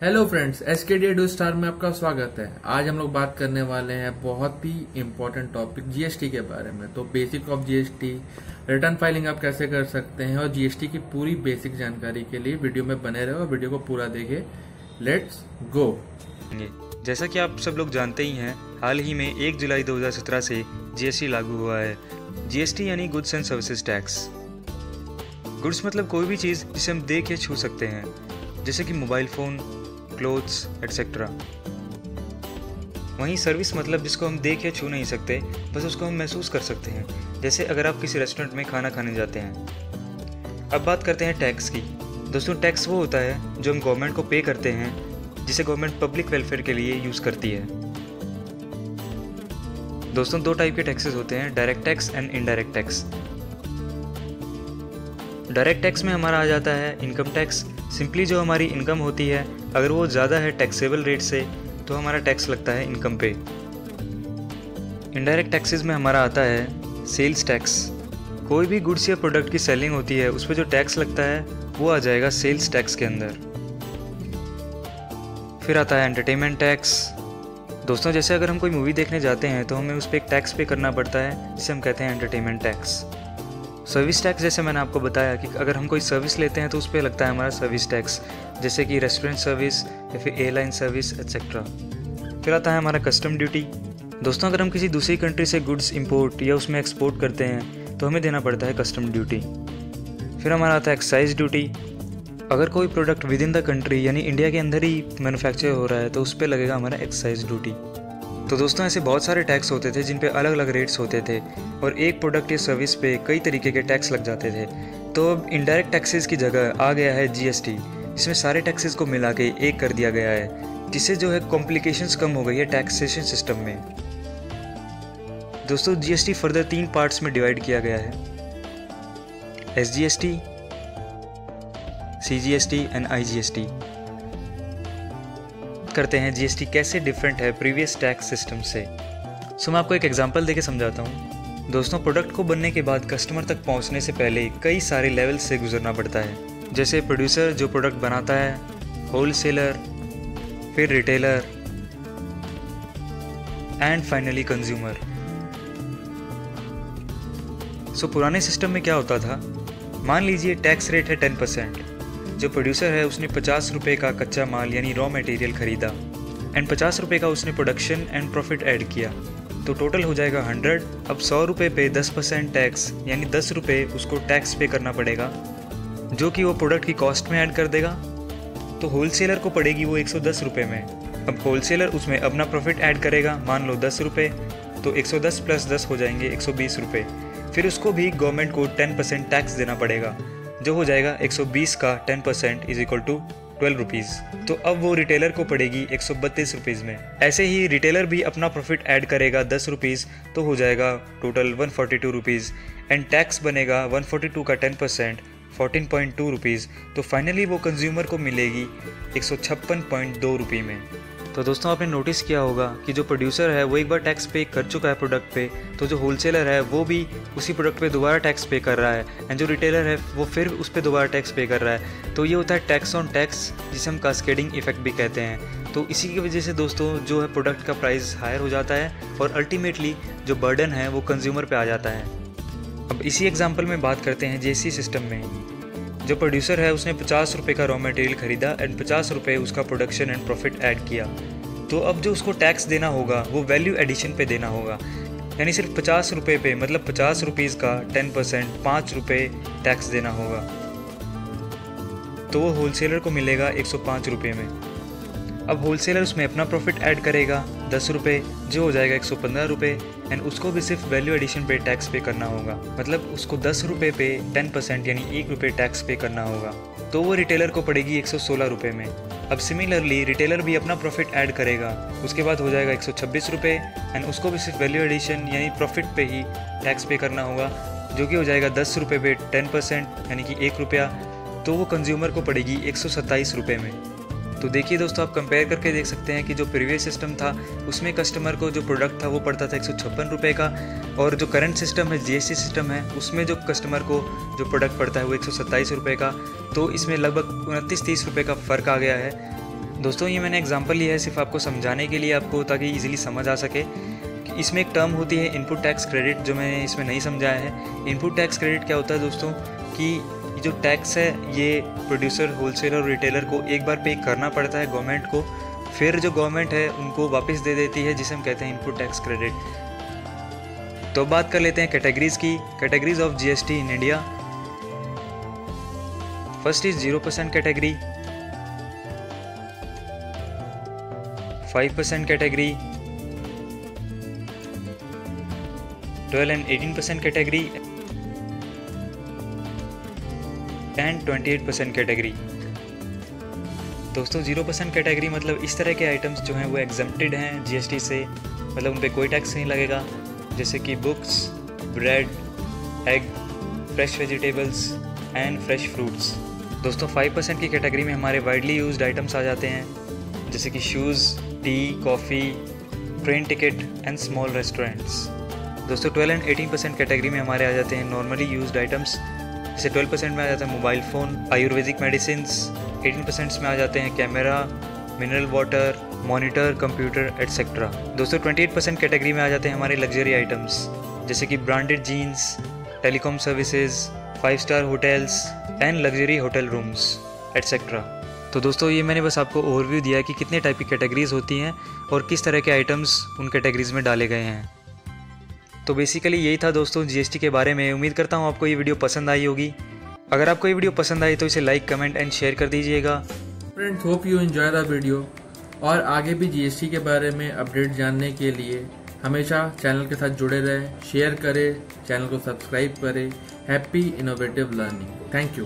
Hello friends, SKD edu star में आपका स्वागत है। आज हम लोग बात करने वाले हैं बहुत ही इम्पोर्टेंट टॉपिक जीएसटी के बारे में। तो basic of GST, return filing आप कैसे कर सकते हैं और जीएसटी की पूरी बेसिक जानकारी के लिए वीडियो में बने रहो, वीडियो को पूरा देखें। Let's go. जैसा कि आप सब लोग जानते ही हैं, हाल ही में 1 जुलाई 2017 से जीएसटी लागू हुआ है। जीएसटी यानी goods and services tax. Goods मतलब कोई भी चीज़ जिसे हम देख या छू सकते हैं, जैसे कि मोबाइल फ़ोन, क्लोथ्स एटसेट्रा। वहीं सर्विस मतलब जिसको हम देख या छू नहीं सकते, बस उसको हम महसूस कर सकते हैं, जैसे अगर आप किसी रेस्टोरेंट में खाना खाने जाते हैं। अब बात करते हैं टैक्स की। दोस्तों, टैक्स वो होता है जो हम गवर्नमेंट को पे करते हैं, जिसे गवर्नमेंट पब्लिक वेलफेयर के लिए यूज़ करती है। दोस्तों, 2 टाइप के टैक्सेस होते हैं, direct tax and indirect tax. Direct tax में हमारा आ जाता है इनकम टैक्स। सिंपली जो हमारी इनकम होती है, अगर वो ज़्यादा है टैक्सेबल रेट से, तो हमारा टैक्स लगता है इनकम पे। इनडायरेक्ट टैक्सेस में हमारा आता है सेल्स टैक्स। कोई भी गुड्स या प्रोडक्ट की सेलिंग होती है, उस पर जो टैक्स लगता है वो आ जाएगा सेल्स टैक्स के अंदर। फिर आता है एंटरटेनमेंट टैक्स। दोस्तों, जैसे अगर हम कोई मूवी देखने जाते हैं तो हमें उस पर एक टैक्स पे करना पड़ता है, जिसे हम कहते हैं एंटरटेनमेंट टैक्स। सर्विस टैक्स, जैसे मैंने आपको बताया कि अगर हम कोई सर्विस लेते हैं तो उस पर लगता है हमारा सर्विस टैक्स, जैसे कि रेस्टोरेंट सर्विस या फिर एयरलाइन सर्विस एटसेट्रा। फिर आता है हमारा कस्टम ड्यूटी। दोस्तों, अगर हम किसी दूसरी कंट्री से गुड्स इंपोर्ट या उसमें एक्सपोर्ट करते हैं तो हमें देना पड़ता है कस्टम ड्यूटी। फिर हमारा आता है एक्साइज ड्यूटी। अगर कोई product with in the country यानी इंडिया के अंदर ही मैन्युफैक्चर हो रहा है तो उस पर लगेगा हमारा एक्साइज ड्यूटी। तो दोस्तों, ऐसे बहुत सारे टैक्स होते थे जिन पे अलग अलग रेट्स होते थे, और एक प्रोडक्ट या सर्विस पे कई तरीके के टैक्स लग जाते थे। तो अब इनडायरेक्ट टैक्सेस की जगह आ गया है जीएसटी, जिसमें सारे टैक्सेस को मिला के एक कर दिया गया है, जिससे जो है कॉम्प्लिकेशंस कम हो गई है टैक्सेशन सिस्टम में। दोस्तों, जीएसटी फर्दर 3 पार्ट्स में डिवाइड किया गया है, एसजीएसटी, सीजीएसटी एंड आईजीएसटी। करते हैं जीएसटी कैसे डिफरेंट है प्रीवियस टैक्स सिस्टम से। मैं आपको एक एग्जांपल देके समझाता हूँ। दोस्तों, प्रोडक्ट को बनने के बाद कस्टमर तक पहुँचने से पहले कई सारे लेवल से गुजरना पड़ता है, जैसे प्रोड्यूसर जो प्रोडक्ट बनाता है, होलसेलर, फिर रिटेलर एंड फाइनली कंज्यूमर। पुराने सिस्टम में क्या होता था, मान लीजिए टैक्स रेट है 10%। जो प्रोड्यूसर है उसने 50 रुपये का कच्चा माल यानी रॉ मटेरियल खरीदा एंड 50 रुपये का उसने प्रोडक्शन एंड प्रॉफिट ऐड किया, तो टोटल हो जाएगा 100। अब 100 रुपये पे 10% टैक्स यानी 10 रुपये उसको टैक्स पे करना पड़ेगा, जो कि वो प्रोडक्ट की कॉस्ट में ऐड कर देगा। तो होलसेलर को पड़ेगी वो 110 रुपये में। अब होलसेलर उसमें अपना प्रॉफिट ऐड करेगा, मान लो 10 रुपये, तो 110 प्लस 10 हो जाएंगे 120 रुपये। फिर उसको भी गवर्नमेंट को 10% टैक्स देना पड़ेगा, जो हो जाएगा 120 का 10% इज इक्वल टू 12 रुपीज़। तो अब वो रिटेलर को पड़ेगी 132 रुपीज़ में। ऐसे ही रिटेलर भी अपना प्रॉफिट ऐड करेगा 10 रुपीज़, तो हो जाएगा टोटल 142 रुपीज़ एंड टैक्स बनेगा 142 का 10% 14.2 रुपीज़। तो फाइनली वो कंज्यूमर को मिलेगी 156.2 रुपये में। तो दोस्तों, आपने नोटिस किया होगा कि जो प्रोड्यूसर है वो एक बार टैक्स पे कर चुका है प्रोडक्ट पे, तो जो होलसेलर है वो भी उसी प्रोडक्ट पे दोबारा टैक्स पे कर रहा है, एंड जो रिटेलर है वो फिर उस पर दोबारा टैक्स पे कर रहा है। तो ये होता है टैक्स ऑन टैक्स, जिसे हम कास्केडिंग इफेक्ट भी कहते हैं। तो इसी की वजह से दोस्तों जो है प्रोडक्ट का प्राइस हायर हो जाता है और अल्टीमेटली जो बर्डन है वो कंज्यूमर पे आ जाता है। अब इसी एग्जाम्पल में बात करते हैं जीएसटी सिस्टम में। जो प्रोड्यूसर है उसने 50 रुपये का रॉ मटेरियल खरीदा एंड 50 रुपये उसका प्रोडक्शन एंड प्रॉफिट ऐड किया, तो अब जो उसको टैक्स देना होगा वो वैल्यू एडिशन पे देना होगा, यानी सिर्फ 50 रुपये पे, मतलब 50 रुपीज़ का 10% 5 रुपये टैक्स देना होगा। तो वो होलसेलर को मिलेगा 105 रुपये में। अब होलसेलर उसमें अपना प्रॉफिट ऐड करेगा 10 रुपये, जो हो जाएगा 115 रुपये, एंड उसको भी सिर्फ वैल्यू एडिशन पे टैक्स पे करना होगा, मतलब उसको 10 रुपये पे 10% यानी 1 रुपये टैक्स पे करना होगा। तो वो रिटेलर को पड़ेगी 116 रुपये में। अब सिमिलरली रिटेलर भी अपना प्रॉफिट ऐड करेगा, उसके बाद हो जाएगा 126 रुपये, एंड उसको भी सिर्फ वैल्यू एडिशन यानी प्रॉफिट पे ही टैक्स पे करना होगा, जो कि हो जाएगा 10 रुपये पे 10% यानी कि 1 रुपया। तो वो कंज्यूमर को पड़ेगी 127 रुपये में। तो देखिए दोस्तों, आप कंपेयर करके देख सकते हैं कि जो प्रीवियस सिस्टम था उसमें कस्टमर को जो प्रोडक्ट था वो पड़ता था 156 रुपये का, और जो करंट सिस्टम है जीएसटी सिस्टम है उसमें जो कस्टमर को जो प्रोडक्ट पड़ता है वो 127 रुपये का। तो इसमें लगभग 29-30 रुपये का फ़र्क आ गया है, दोस्तों ये मैंने एग्जांपल लिया है सिर्फ आपको समझाने के लिए, आपको ताकि इजीली समझ आ सके कि इसमें एक टर्म होती है इनपुट टैक्स क्रेडिट, जो मैंने इसमें नहीं समझाया है। इनपुट टैक्स क्रेडिट क्या होता है दोस्तों कि जो टैक्स है ये प्रोड्यूसर, होलसेलर और रिटेलर को एक बार पे करना पड़ता है गवर्नमेंट को, फिर जो गवर्नमेंट है उनको वापस दे देती है, जिसे हम कहते हैं इनपुट टैक्स क्रेडिट। तो बात कर लेते हैं कैटेगरीज की। Categories of GST in India. First is 0% category, 5% category, 12 and 18% category and 28% category. दोस्तों 0% कैटेगरी मतलब इस तरह के आइटम्स जो हैं वो एग्जम्प्टेड हैं जीएसटी से, मतलब उन पे कोई टैक्स नहीं लगेगा, जैसे कि books, bread, egg, fresh vegetables and fresh fruits. दोस्तों 5% की कैटेगरी में हमारे वाइडली यूज्ड आइटम्स आ जाते हैं, जैसे कि shoes, T, coffee, train ticket and small restaurants. दोस्तों 12 एंड 18% कैटेगरी में हमारे आ जाते हैं नॉर्मली यूज्ड आइटम्स, जैसे 12% में आ जाता है मोबाइल फ़ोन, आयुर्वेदिक मेडिसिन्स, 18% में आ जाते हैं camera, mineral water, monitor, computer etcetera. दोस्तों 28% कैटेगरी में आ जाते हैं हमारे लग्जरी आइटम्स, जैसे कि branded jeans, telecom services, 5 star hotels and luxury hotel rooms etcetera. तो दोस्तों ये मैंने बस आपको ओवरव्यू दिया है कि कितने टाइप की कैटेगरीज होती हैं और किस तरह के आइटम्स उन कैटेगरीज में डाले गए हैं। तो बेसिकली यही था दोस्तों जीएसटी के बारे में। उम्मीद करता हूँ आपको ये वीडियो पसंद आई होगी। अगर आपको ये वीडियो पसंद आई तो इसे लाइक, कमेंट एंड शेयर कर दीजिएगा। Friends, hope you enjoy the video, और आगे भी जीएसटी के बारे में अपडेट जानने के लिए हमेशा चैनल के साथ जुड़े रहें, शेयर करें, चैनल को सब्सक्राइब करें। Happy innovative learning. Thank you.